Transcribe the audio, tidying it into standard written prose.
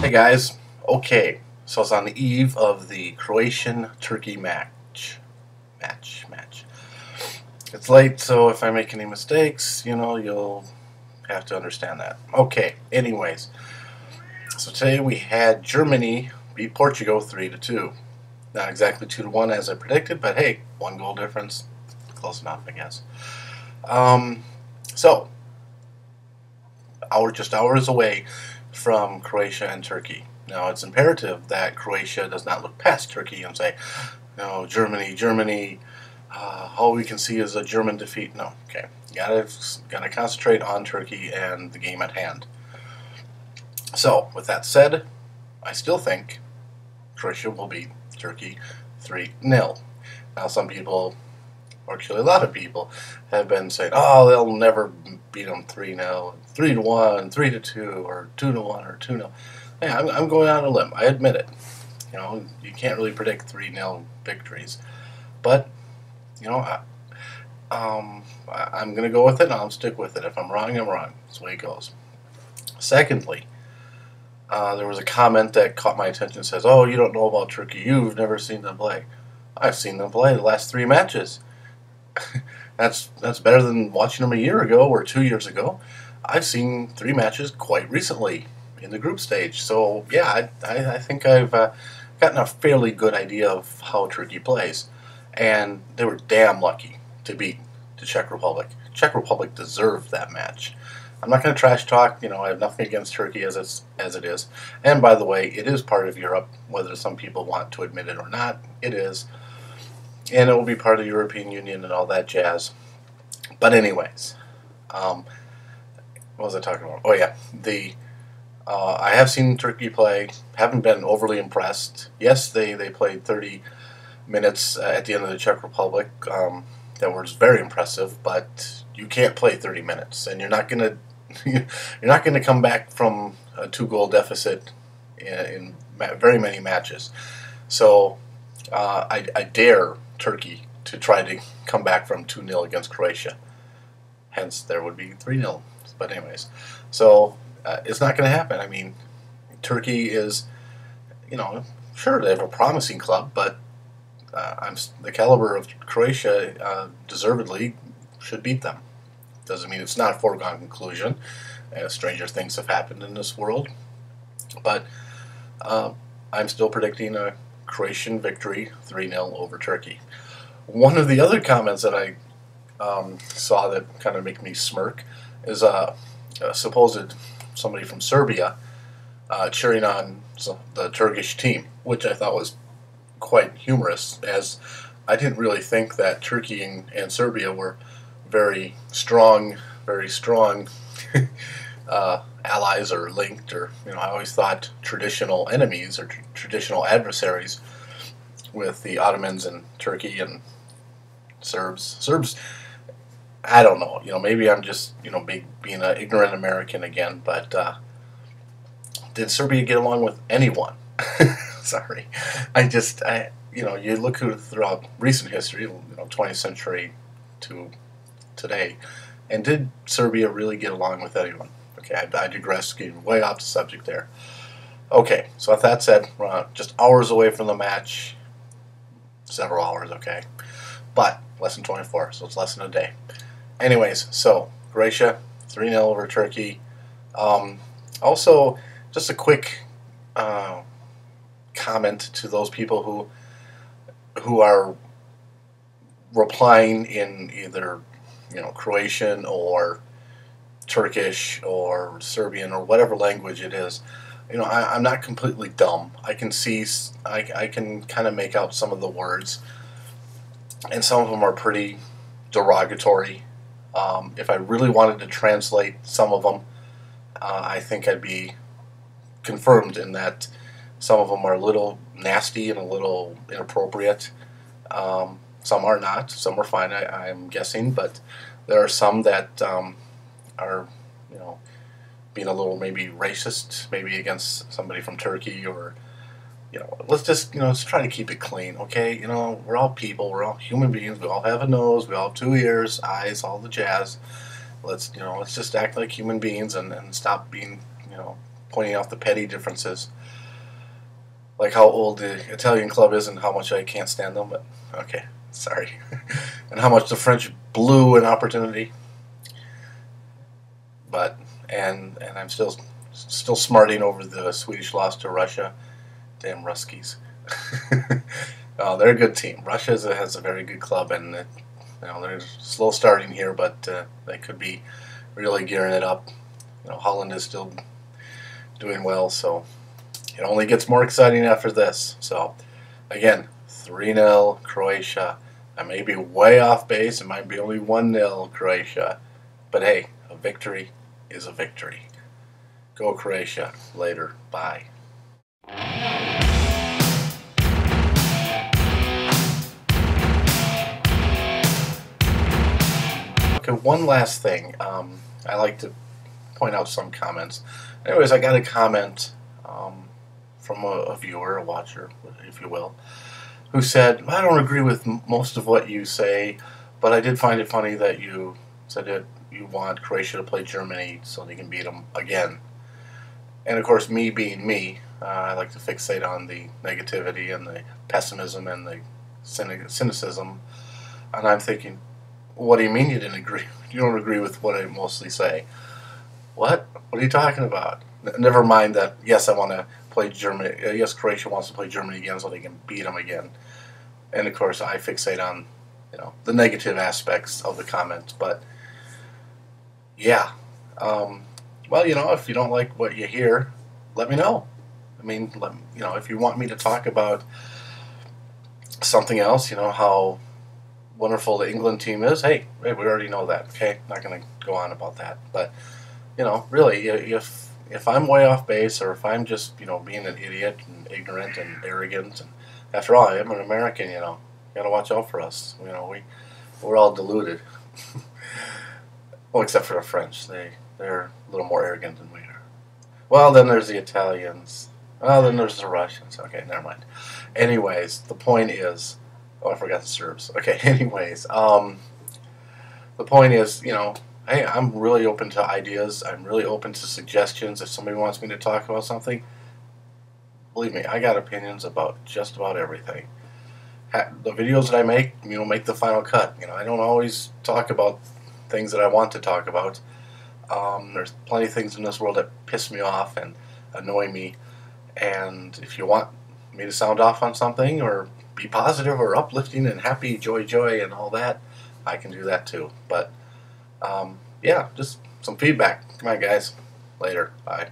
Hey guys, okay, so it's on the eve of the Croatian-Turkey match. It's late, so if I make any mistakes, you'll have to understand that. Okay, anyways, so today we had Germany beat Portugal 3-2. Not exactly 2-1 as I predicted, but hey, one goal difference, close enough, I guess. So, just hours away from Croatia and Turkey. Now, it's imperative that Croatia does not look past Turkey and say, no, Germany, all we can see is a German defeat. No, okay. You gotta concentrate on Turkey and the game at hand. So, with that said, I still think Croatia will beat Turkey 3-0. Now, some people, or actually a lot of people, have been saying, oh, they'll never beat them 3-0, 3-1, 3-2, or 2-1, or 2-0. Hey, I'm going on a limb. I admit it. You can't really predict 3-0 victories. But, I'm going to go with it, and I'll stick with it. If I'm wrong, I'm wrong. That's the way it goes. Secondly, there was a comment that caught my attention. It says, oh, you don't know about Turkey. You've never seen them play. I've seen them play the last 3 matches. That's better than watching them a year ago or 2 years ago. I've seen 3 matches quite recently in the group stage. So, yeah, I think I've gotten a fairly good idea of how Turkey plays. And they were damn lucky to beat the Czech Republic. Czech Republic deserved that match. I'm not going to trash talk. I have nothing against Turkey as it is. And by the way, it is part of Europe, whether some people want to admit it or not. It is. And it will be part of the European Union and all that jazz. But anyways, what was I talking about? Oh yeah, I have seen Turkey play. Haven't been overly impressed. Yes, they played 30 minutes at the end of the Czech Republic. That was very impressive. But you can't play 30 minutes, and you're not gonna come back from a 2-goal deficit in very many matches. So I dare Turkey to try to come back from 2-0 against Croatia. Hence, there would be 3-0. But anyways, so it's not going to happen. I mean, Turkey is, sure, they have a promising club, but the caliber of Croatia deservedly should beat them. Doesn't mean it's not a foregone conclusion. Stranger things have happened in this world. But I'm still predicting a Croatian victory 3-0 over Turkey. One of the other comments that I saw that kind of make me smirk is a supposed somebody from Serbia cheering on the Turkish team, which I thought was quite humorous, as I didn't really think that Turkey and Serbia were very strong allies or linked, or I always thought traditional enemies or traditional adversaries with the Ottomans and Turkey and Serbs, I don't know. Maybe I'm just being an ignorant American again. But did Serbia get along with anyone? Sorry, you look throughout recent history, 20th century to today, and did Serbia really get along with anyone? Okay, I digress, getting way off the subject there. Okay, so with that said, we're just hours away from the match. Several hours, okay. But less than 24, so it's less than a day. Anyways, so Croatia 3-0 over Turkey. Also, just a quick comment to those people who are replying in either Croatian or Turkish or Serbian or whatever language it is. I'm not completely dumb. I can kind of make out some of the words, and some of them are pretty derogatory. If I really wanted to translate some of them, I think I'd be confirmed in that some of them are a little nasty and a little inappropriate. Some are not. Some are fine, I'm guessing, but there are some that are, being a little maybe racist, maybe against somebody from Turkey, or let's try to keep it clean, okay? We're all people, we're all human beings, we all have a nose, we all have 2 ears, eyes, all the jazz. Let's just act like human beings and stop being, pointing out the petty differences, like how old the Italian club is and how much I can't stand them. But okay, sorry, and how much the French blew an opportunity. But and I'm still smarting over the Swedish loss to Russia. Damn Ruskies. Oh, they're a good team. Russia has a very good club, and they're slow starting here, but they could be really gearing it up. Holland is still doing well, so it only gets more exciting after this. So, again, 3-0 Croatia. I may be way off base. It might be only 1-0 Croatia. But hey, a victory is a victory. Go Croatia. Later. Bye. Okay, one last thing. I like to point out some comments. Anyways, I got a comment from a viewer, a watcher, if you will, who said, I don't agree with most of what you say, but I did find it funny that you said that you want Croatia to play Germany so they can beat them again. And of course, me being me, I like to fixate on the negativity and the pessimism and the cynicism. And I'm thinking, what do you mean you didn't agree? You don't agree with what I mostly say? What? What are you talking about? Never mind that, yes, I want to play Germany. Yes, Croatia wants to play Germany again so they can beat them again. And of course, I fixate on, the negative aspects of the comments. But yeah, well, if you don't like what you hear, let me know. I mean, if you want me to talk about something else, how wonderful the England team is, hey, we already know that. Okay, not going to go on about that. But really, if I'm way off base, or if I'm just being an idiot and ignorant and arrogant, and after all, I am an American, gotta watch out for us. We're all deluded. Well, except for the French, they're a little more arrogant than we are. Well, then there's the Italians. Well, then there's the Russians. Okay, never mind. Anyways, the point is, oh, I forgot the Serbs. Okay, anyways, the point is, hey, I'm really open to ideas. I'm really open to suggestions. If somebody wants me to talk about something, believe me, I got opinions about just about everything. The videos that I make, make the final cut. I don't always talk about things that I want to talk about. There's plenty of things in this world that piss me off and annoy me. And if you want me to sound off on something, or be positive or uplifting and happy, joy, and all that, I can do that too. But yeah, just some feedback. Come on, guys. Later. Bye.